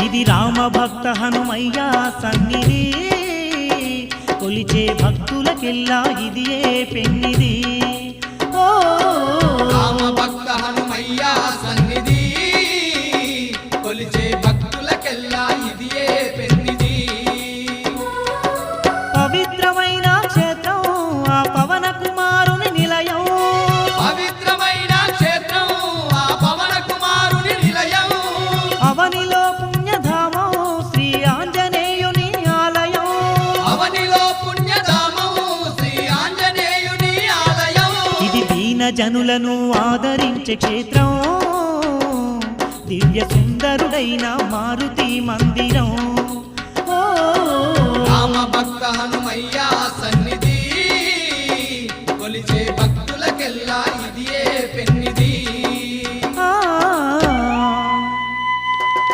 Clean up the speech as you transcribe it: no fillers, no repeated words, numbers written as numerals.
ఇది రామ భక్త హనుమయ్య సన్నిధి, కొలిచే భక్తులకెల్లా ఇది ఏ పెన్నిది. ఓ రామ భక్త హనుమయ్య సన్నిధి, కొలిచే భక్తులకెల్లా ఇది ఏ పెన్నిది. పవిత్రమైన క్షేత్రం ఆ పవన కుమారుని నిలయం, పవిత్రమైన క్షేత్రం ఆ పవన కుమారుని నిలయం. అవనిలో పుణ్యధామం శ్రీ ఆంజనేయుని ఆలయం, అవనిలో పుణ్యధామం శ్రీ ఆంజనేయుని ఆలయం. ఇది దీన జనులను ఆదరించే క్షేత్రం, దివ్య సుందరుడైన మారుతి మందిరం.